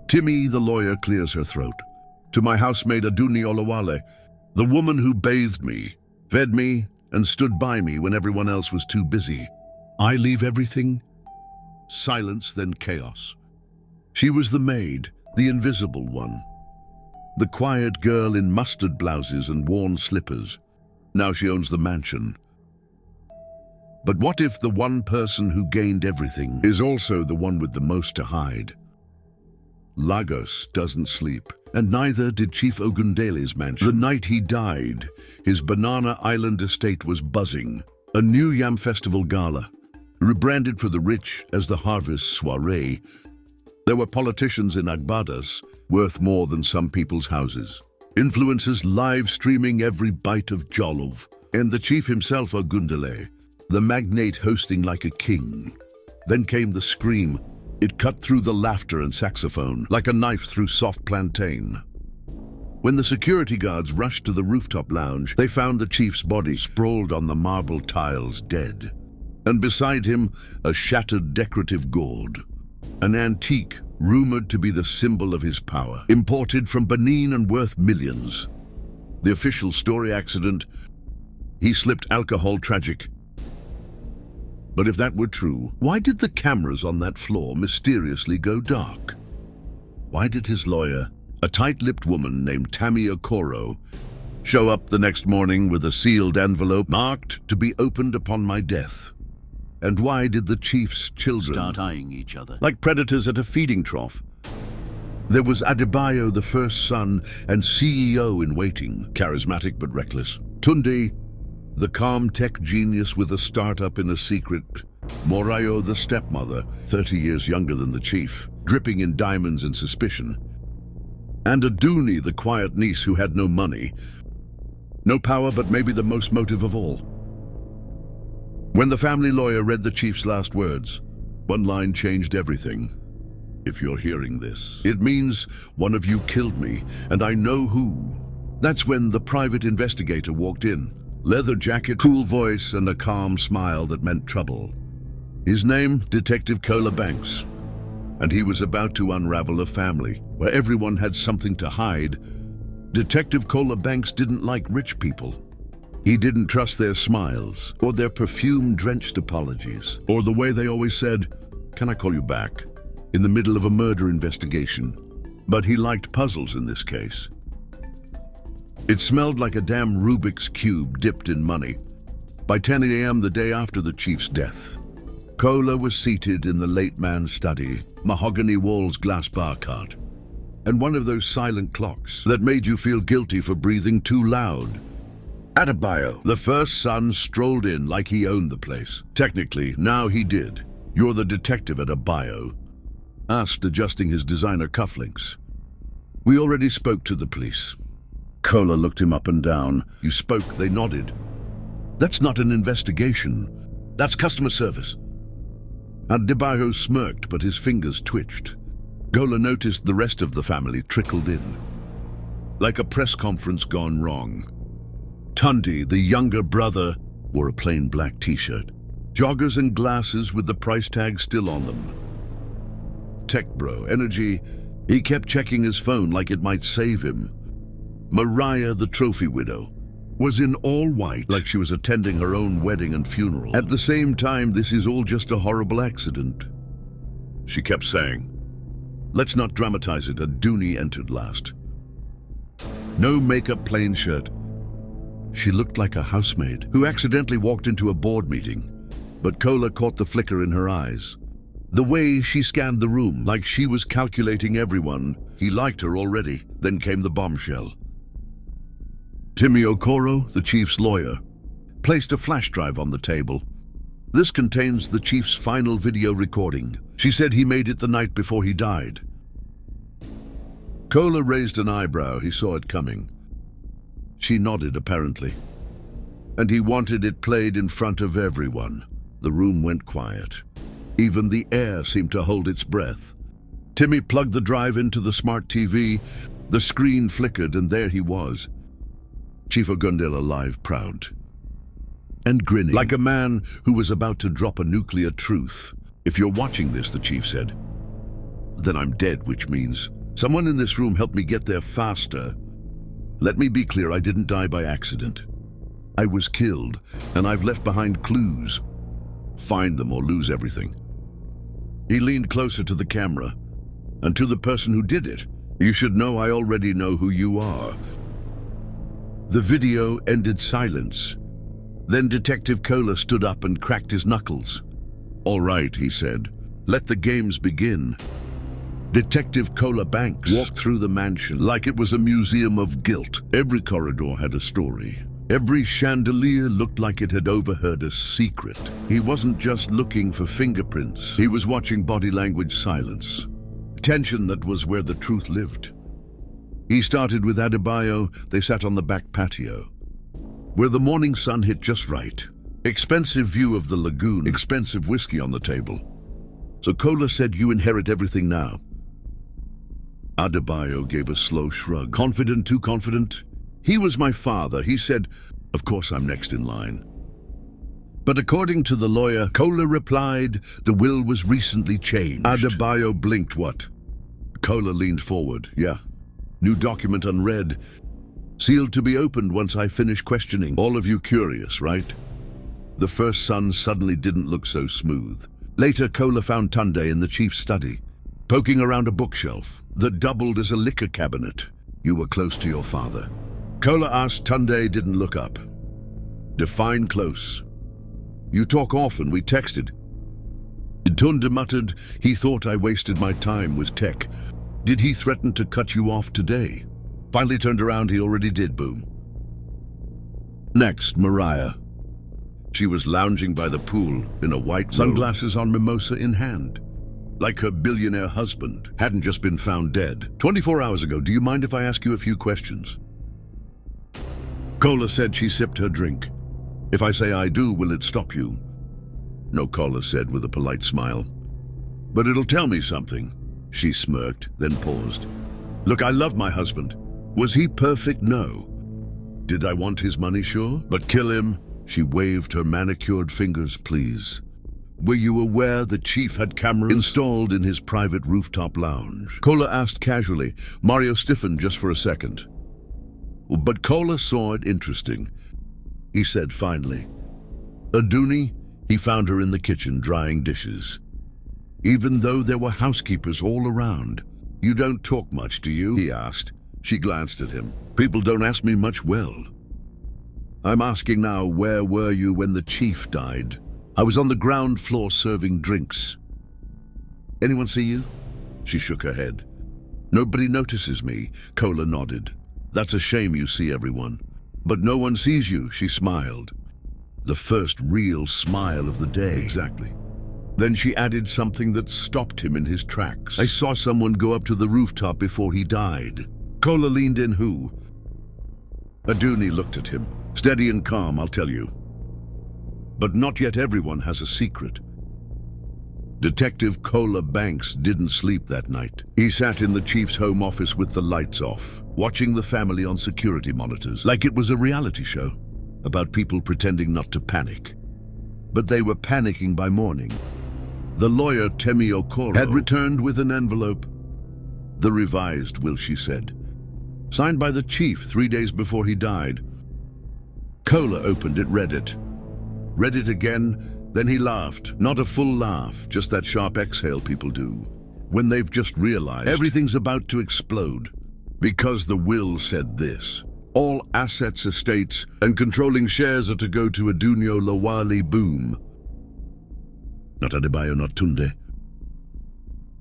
Timmy, the lawyer, clears her throat. To my housemaid Aduni Olawale, the woman who bathed me, fed me, and stood by me when everyone else was too busy. I leave everything. Silence, then chaos. She was the maid, the invisible one. The quiet girl in mustard blouses and worn slippers. Now she owns the mansion. But what if the one person who gained everything is also the one with the most to hide? Lagos doesn't sleep, and neither did Chief Ogundele's mansion. The night he died, his Banana Island estate was buzzing. A new Yam Festival gala, rebranded for the rich as the Harvest Soiree. There were politicians in Agbadas, worth more than some people's houses. Influencers live streaming every bite of jollof, and the chief himself, Ogundele, the magnate hosting like a king. Then came the scream. It cut through the laughter and saxophone like a knife through soft plantain. When the security guards rushed to the rooftop lounge, they found the chief's body sprawled on the marble tiles, dead. And beside him, a shattered decorative gourd, an antique rumored to be the symbol of his power, imported from Benin and worth millions. The official story: accident. He slipped alcohol, tragic. But if that were true, why did the cameras on that floor mysteriously go dark? Why did his lawyer, a tight-lipped woman named Tammy Okoro, show up the next morning with a sealed envelope marked to be opened upon my death? And why did the chief's children start eyeing each other like predators at a feeding trough? There was Adebayo, the first son and CEO in waiting, charismatic but reckless. Tunde, the calm tech genius with a startup in a secret. Morayo, the stepmother, 30 years younger than the chief, dripping in diamonds and suspicion. And Aduni, the quiet niece who had no money, no power, but maybe the most motive of all. When the family lawyer read the chief's last words, one line changed everything. If you're hearing this, it means one of you killed me, and I know who. That's when the private investigator walked in. Leather jacket, cool voice, and a calm smile that meant trouble. His name, Detective Kola Banks. And he was about to unravel a family where everyone had something to hide. Detective Kola Banks didn't like rich people. He didn't trust their smiles, or their perfume-drenched apologies, or the way they always said, "Can I call you back?" in the middle of a murder investigation. But he liked puzzles in this case. It smelled like a damn Rubik's Cube dipped in money. By 10 a.m. the day after the chief's death, Kola was seated in the late man's study, mahogany walls, glass bar cart, and one of those silent clocks that made you feel guilty for breathing too loud. Adebayo, the first son, strolled in like he owned the place. Technically, now he did. "You're the detective at Adebayo?" asked, adjusting his designer cufflinks. "We already spoke to the police." Kola looked him up and down. "You spoke," they nodded. "That's not an investigation. That's customer service." Adebayo smirked, but his fingers twitched. Kola noticed the rest of the family trickled in. Like a press conference gone wrong. Tunde, the younger brother, wore a plain black t-shirt, joggers and glasses with the price tag still on them. Tech bro energy. He kept checking his phone like it might save him. Mariah, the trophy widow, was in all white, like she was attending her own wedding and funeral. At the same time, "This is all just a horrible accident," she kept saying. "Let's not dramatize it." Aduni entered last. No makeup, plain shirt. She looked like a housemaid who accidentally walked into a board meeting, but Kola caught the flicker in her eyes. The way she scanned the room, like she was calculating everyone. He liked her already. Then came the bombshell. Timmy Okoro, the chief's lawyer, placed a flash drive on the table. "This contains the chief's final video recording. She said he made it the night before he died." Kola raised an eyebrow. He saw it coming. She nodded, apparently. And he wanted it played in front of everyone. The room went quiet. Even the air seemed to hold its breath. Timmy plugged the drive into the smart TV. The screen flickered, and there he was. Chief Ogundele alive, proud, and grinning, like a man who was about to drop a nuclear truth. "If you're watching this," the chief said, "then I'm dead, which means Someone in this room helped me get there faster. Let me be clear, I didn't die by accident. I was killed, and I've left behind clues. Find them or lose everything. He leaned closer to the camera. And to the person who did it, you should know I already know who you are. The video ended silence. Then Detective Kola stood up and cracked his knuckles. All right, he said. Let the games begin. Detective Kola Banks walked through the mansion like it was a museum of guilt. Every corridor had a story. Every chandelier looked like it had overheard a secret. He wasn't just looking for fingerprints. He was watching body language silence. Tension that was where the truth lived. He started with Adebayo. They sat on the back patio, where the morning sun hit just right. Expensive view of the lagoon, expensive whiskey on the table. So Kola said, you inherit everything now. Adebayo gave a slow shrug. Confident, too confident? He was my father. He said, of course I'm next in line. But according to the lawyer, Kola replied, the will was recently changed. Adebayo blinked. What? Kola leaned forward. Yeah. New document unread. Sealed to be opened once I finish questioning. All of you curious, right? The first son suddenly didn't look so smooth. Later, Kola found Tunde in the chief's study, poking around a bookshelf that doubled as a liquor cabinet. You were close to your father. Kola asked. Tunde didn't look up. Define close. You talk often, we texted. Tunde muttered, he thought I wasted my time with tech. Did he threaten to cut you off today? Finally turned around, he already did, boom. Next, Mariah. She was lounging by the pool in a white robe, sunglasses on, mimosa in hand. Like her billionaire husband hadn't just been found dead 24 hours ago. Do you mind if I ask you a few questions? Kola said she sipped her drink. If I say I do, will it stop you? No, Kola said with a polite smile. But it'll tell me something. She smirked, then paused. Look, I love my husband. Was he perfect? No. Did I want his money? Sure. But kill him? She waved her manicured fingers, please. Were you aware the chief had cameras installed in his private rooftop lounge? Kola asked casually. Mario stiffened just for a second. But Kola saw it interesting. He said finally. Aduni, he found her in the kitchen drying dishes. Even though there were housekeepers all around. You don't talk much, do you? He asked. She glanced at him. People don't ask me much. Well, I'm asking now, where were you when the chief died? I was on the ground floor serving drinks. Anyone see you? She shook her head. Nobody notices me, Kola nodded. That's a shame, you see everyone. But no one sees you, she smiled. The first real smile of the day. Exactly. Then she added something that stopped him in his tracks. I saw someone go up to the rooftop before he died. Kola leaned in. Who? Aduni looked at him. Steady and calm, I'll tell you. But not yet everyone has a secret. Detective Kola Banks didn't sleep that night. He sat in the chief's home office with the lights off, watching the family on security monitors, like it was a reality show about people pretending not to panic. But they were panicking by morning. The lawyer, Temi Okoro, had returned with an envelope. The revised will, she said. Signed by the chief 3 days before he died. Kola opened it, read it again, then he laughed. Not a full laugh, just that sharp exhale people do when they've just realized everything's about to explode. Because the will said this. All assets, estates, and controlling shares are to go to Adunio Lawali Boom. Not Adebayo, not Tunde.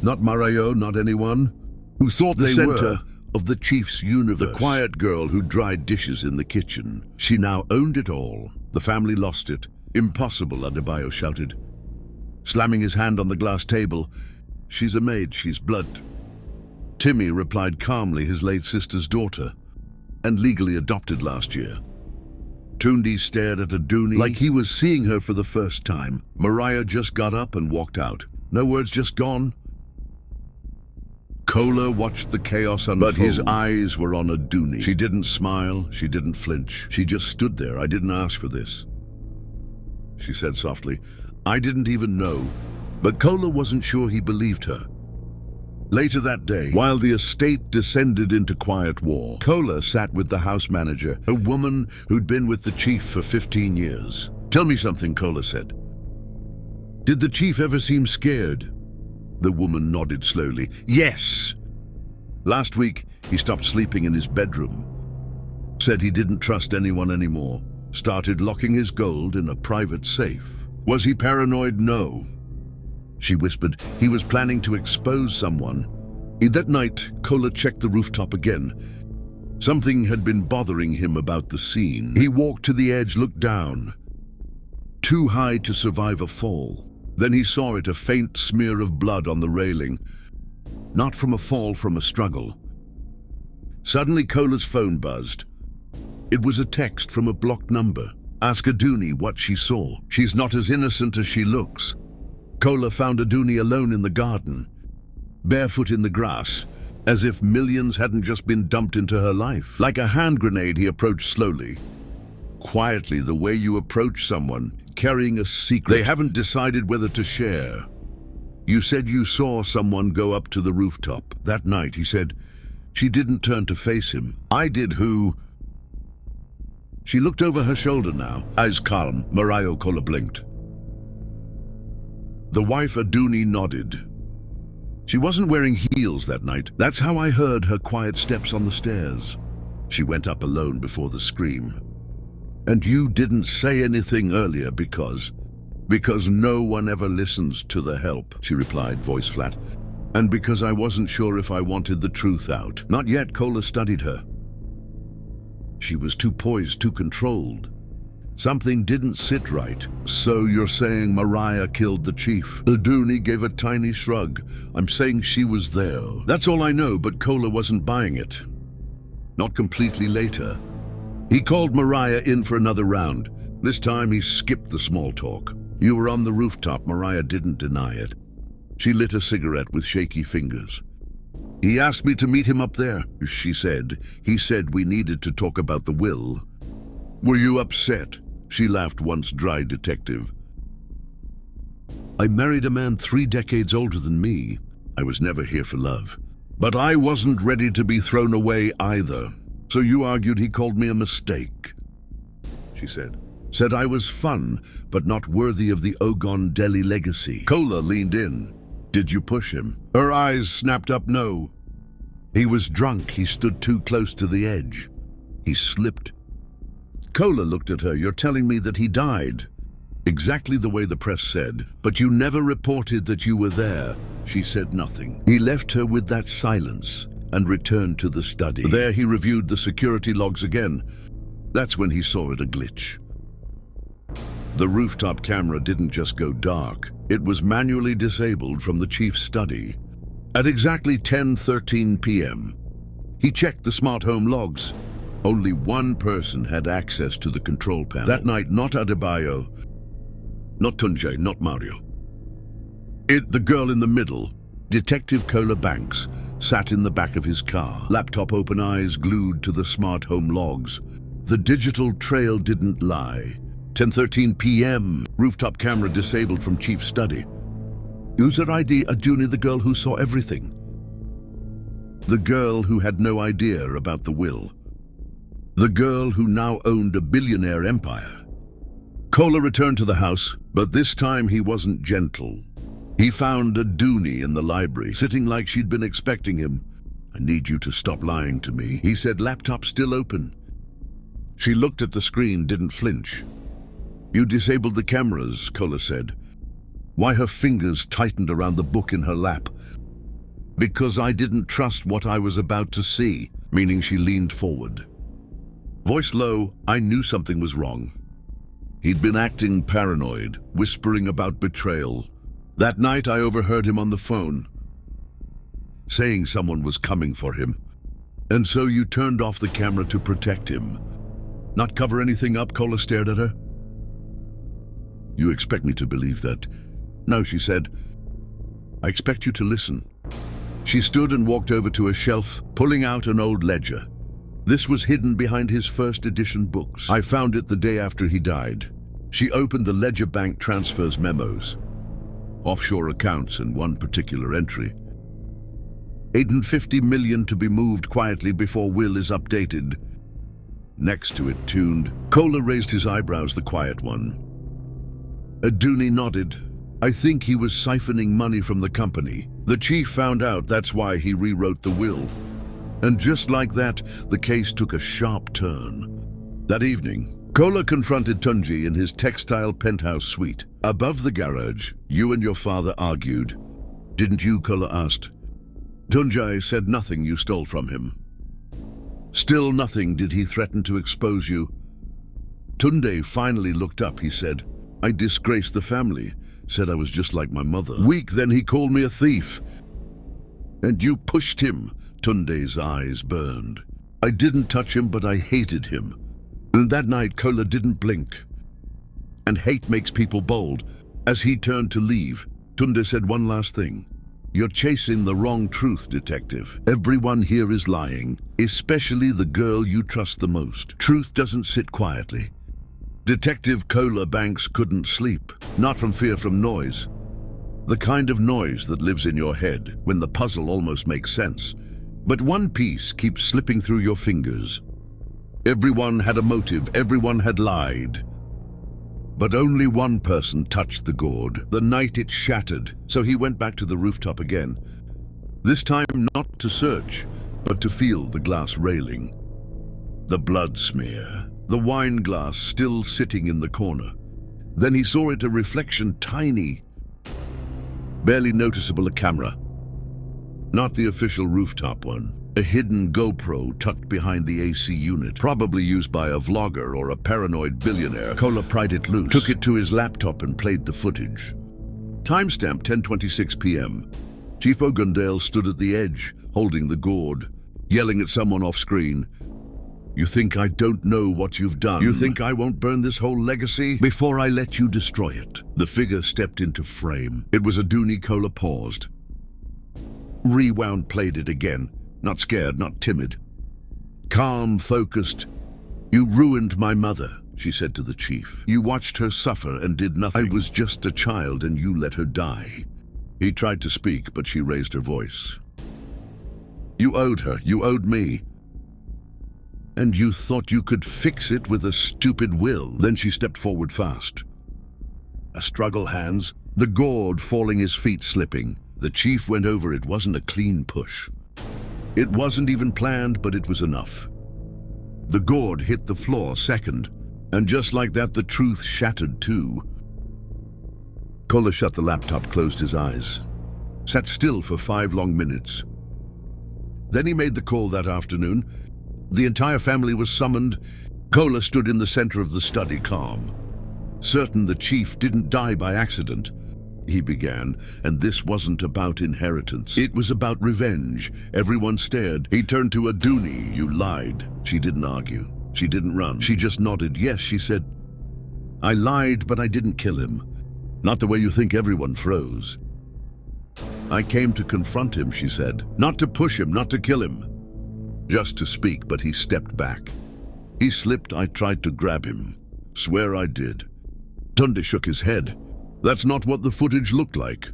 Not Marayo, not anyone who thought they were of the chief's universe. The quiet girl who dried dishes in the kitchen. She now owned it all. The family lost it. Impossible, Adebayo shouted, slamming his hand on the glass table. She's a maid, she's blood. Timmy replied calmly, his late sister's daughter, and legally adopted last year. Tunde stared at Aduni like he was seeing her for the first time. Mariah just got up and walked out. No words, just gone. Kola watched the chaos unfold. But his eyes were on Aduni. She didn't smile, she didn't flinch. She just stood there. I didn't ask for this, she said softly. I didn't even know. But Kola wasn't sure he believed her. Later that day, while the estate descended into quiet war, Kola sat with the house manager, a woman who'd been with the chief for 15 years. "Tell me something," Kola said. "Did the chief ever seem scared?" The woman nodded slowly. "Yes. Last week, he stopped sleeping in his bedroom. Said he didn't trust anyone anymore. Started locking his gold in a private safe." "Was he paranoid?" "No." She whispered. "He was planning to expose someone." That night, Kola checked the rooftop again. Something had been bothering him about the scene. He walked to the edge, looked down. Too high to survive a fall. Then he saw it, a faint smear of blood on the railing. Not from a fall, from a struggle. Suddenly, Kola's phone buzzed. It was a text from a blocked number. "Ask Aduni what she saw. She's not as innocent as she looks." Kola found Aduni alone in the garden, barefoot in the grass, as if millions hadn't just been dumped into her life. Like a hand grenade, he approached slowly. Quietly, the way you approach someone, carrying a secret they haven't decided whether to share. "You said you saw someone go up to the rooftop that night," he said. She didn't turn to face him. "I did." "Who?" She looked over her shoulder now, eyes calm. Mariah. Kola blinked. The wife Aduni nodded. "She wasn't wearing heels that night. That's how I heard her quiet steps on the stairs." She went up alone before the scream. "And you didn't say anything earlier because no one ever listens to the help," she replied, voice flat. "And because I wasn't sure if I wanted the truth out." "Not yet." Kola studied her. She was too poised, too controlled. Something didn't sit right. "So you're saying Mariah killed the chief?" Aduni gave a tiny shrug. "I'm saying she was there. That's all I know," but Kola wasn't buying it. Not completely. Later, he called Mariah in for another round. This time he skipped the small talk. "You were on the rooftop." Mariah didn't deny it. She lit a cigarette with shaky fingers. "He asked me to meet him up there," she said. "He said we needed to talk about the will." "Were you upset?" She laughed once, dry detective. "I married a man 3 decades older than me. I was never here for love. But I wasn't ready to be thrown away either. So you argued he called me a mistake," she said. "Said I was fun, but not worthy of the Ogon Delhi legacy." Kola leaned in. "Did you push him?" Her eyes snapped up. "No. He was drunk. He stood too close to the edge. He slipped." Kola looked at her. "You're telling me that he died?" "Exactly the way the press said. But you never reported that you were there." She said nothing. He left her with that silence and returned to the study. There he reviewed the security logs again. That's when he saw it, a glitch. The rooftop camera didn't just go dark. It was manually disabled from the chief's study. At exactly 10:13 p.m., he checked the smart home logs. Only one person had access to the control panel. That night, not Adebayo, not Tunde, not Mario. The girl in the middle, Detective Kola Banks, sat in the back of his car, laptop open, eyes glued to the smart home logs. The digital trail didn't lie. 10:13 p.m., rooftop camera disabled from chief study. User ID Aduni, the girl who saw everything. The girl who had no idea about the will. The girl who now owned a billionaire empire. Kola returned to the house, but this time he wasn't gentle. He found Aduni in the library, sitting like she'd been expecting him. "I need you to stop lying to me," he said, laptop still open. She looked at the screen, didn't flinch. "You disabled the cameras," Kola said. Why her fingers tightened around the book in her lap. "Because I didn't trust what I was about to see," meaning she leaned forward. Voice low, I knew something was wrong. He'd been acting paranoid, whispering about betrayal. That night I overheard him on the phone, saying someone was coming for him. "And so you turned off the camera to protect him? Not cover anything up?" Kola stared at her. "You expect me to believe that?" "No," she said. "I expect you to listen." She stood and walked over to a shelf, pulling out an old ledger. This was hidden behind his first edition books. I found it the day after he died. She opened the ledger, bank transfers, memos, offshore accounts, and one particular entry. 850 million to be moved quietly before will is updated. Next to it tuned. Kola raised his eyebrows, the quiet one. Aduni nodded. I think he was siphoning money from the company. The chief found out, that's why he rewrote the will. And just like that, the case took a sharp turn. That evening, Kola confronted Tunji in his textile penthouse suite. Above the garage, you and your father argued. Didn't you? Kola asked. Tunji said nothing you stole from him. Still nothing did he threaten to expose you. Tunde finally looked up, he said. I disgraced the family, said I was just like my mother. Weak, then he called me a thief. And you pushed him. Tunde's eyes burned. I didn't touch him, but I hated him. And that night, Kola didn't blink. And hate makes people bold. As he turned to leave, Tunde said one last thing. You're chasing the wrong truth, detective. Everyone here is lying, especially the girl you trust the most. Truth doesn't sit quietly. Detective Kola Banks couldn't sleep, not from fear, from noise. The kind of noise that lives in your head when the puzzle almost makes sense, but one piece keeps slipping through your fingers. Everyone had a motive, everyone had lied. But only one person touched the gourd the night it shattered, so he went back to the rooftop again. This time not to search, but to feel the glass railing. The blood smear, the wine glass still sitting in the corner. Then he saw it, a reflection, tiny, barely noticeable, a camera. Not the official rooftop one. A hidden GoPro tucked behind the AC unit, probably used by a vlogger or a paranoid billionaire. Kola pried it loose, took it to his laptop and played the footage. Timestamp 10:26 p.m. Chief Ogundale stood at the edge, holding the gourd, yelling at someone off screen. You think I don't know what you've done? You think I won't burn this whole legacy before I let you destroy it? The figure stepped into frame. It was Aduni. Kola paused. Rewound, played it again. Not scared, not timid. Calm, focused. You ruined my mother, she said to the chief. You watched her suffer and did nothing. I was just a child and you let her die. He tried to speak, but she raised her voice. You owed her, you owed me. And you thought you could fix it with a stupid will. Then she stepped forward fast. A struggle, hands, the gourd falling, his feet slipping. The chief went over. It wasn't a clean push. It wasn't even planned, but it was enough. The gourd hit the floor second, and just like that, the truth shattered too. Kola shut the laptop, closed his eyes, sat still for 5 long minutes. Then he made the call that afternoon. The entire family was summoned. Kola stood in the center of the study, calm, certain the chief didn't die by accident. He began, and this wasn't about inheritance. It was about revenge. Everyone stared. He turned to Aduni. You lied. She didn't argue. She didn't run. She just nodded. Yes, she said. I lied, but I didn't kill him. Not the way you think. Everyone froze. I came to confront him, she said. Not to push him, not to kill him. Just to speak, but he stepped back. He slipped. I tried to grab him. Swear I did. Tunde shook his head. That's not what the footage looked like.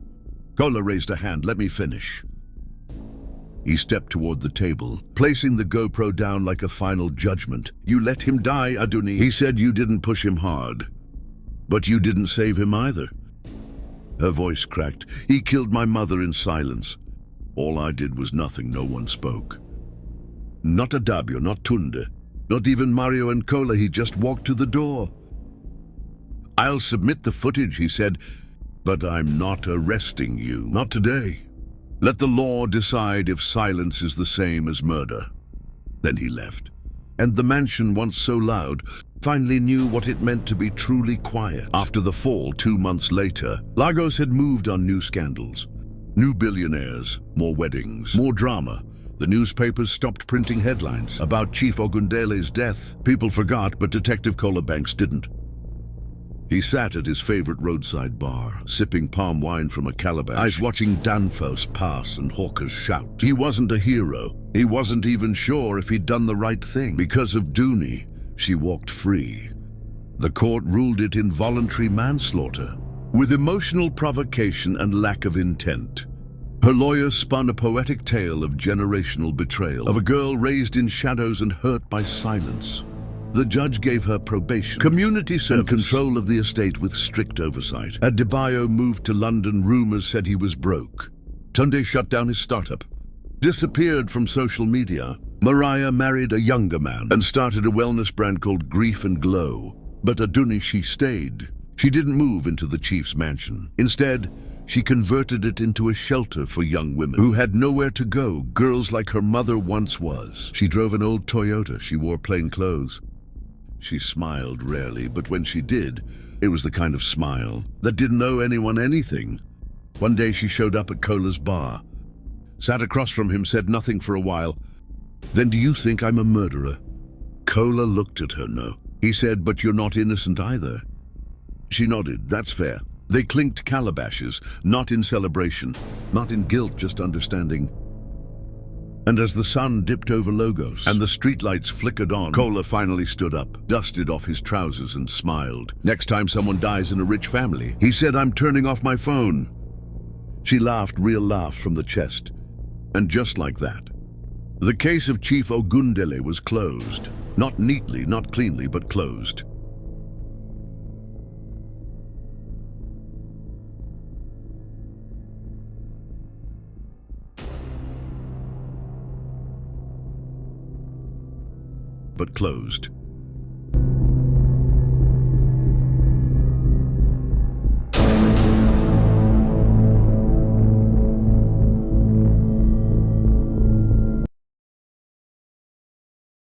Kola raised a hand. Let me finish. He stepped toward the table, placing the GoPro down like a final judgment. You let him die, Aduni. He said you didn't push him hard. But you didn't save him either. Her voice cracked. He killed my mother in silence. All I did was nothing. No one spoke. Not Adabio, not Tunde, not even Mario and Kola. He just walked to the door. I'll submit the footage, he said, but I'm not arresting you. Not today. Let the law decide if silence is the same as murder. Then he left. And the mansion, once so loud, finally knew what it meant to be truly quiet. After the fall, 2 months later, Lagos had moved on new scandals. New billionaires, more weddings, more drama. The newspapers stopped printing headlines about Chief Ogundele's death. People forgot, but Detective Kola Banks didn't. He sat at his favorite roadside bar, sipping palm wine from a calabash, eyes watching Danfoss pass and hawkers shout. He wasn't a hero. He wasn't even sure if he'd done the right thing. Because of Duni, she walked free. The court ruled it involuntary manslaughter, with emotional provocation and lack of intent. Her lawyer spun a poetic tale of generational betrayal, of a girl raised in shadows and hurt by silence. The judge gave her probation, community service, and control of the estate with strict oversight. Adebayo moved to London. Rumors said he was broke. Tunde shut down his startup, disappeared from social media. Mariah married a younger man and started a wellness brand called Grief and Glow. But Adunishi stayed. She didn't move into the chief's mansion. Instead, she converted it into a shelter for young women who had nowhere to go, girls like her mother once was. She drove an old Toyota. She wore plain clothes. She smiled rarely, but when she did, it was the kind of smile that didn't owe anyone anything. One day she showed up at Cola's bar, sat across from him, said nothing for a while. Then, "Do you think I'm a murderer?" Cola looked at her. "No." He said, "But you're not innocent either." She nodded. "That's fair." They clinked calabashes, not in celebration, not in guilt, just understanding. And as the sun dipped over Logos and the streetlights flickered on, Cola finally stood up, dusted off his trousers and smiled. "Next time someone dies in a rich family," he said, "I'm turning off my phone." She laughed, real laugh from the chest. And just like that, the case of Chief Ogundele was closed. Not neatly, not cleanly, but closed. But closed.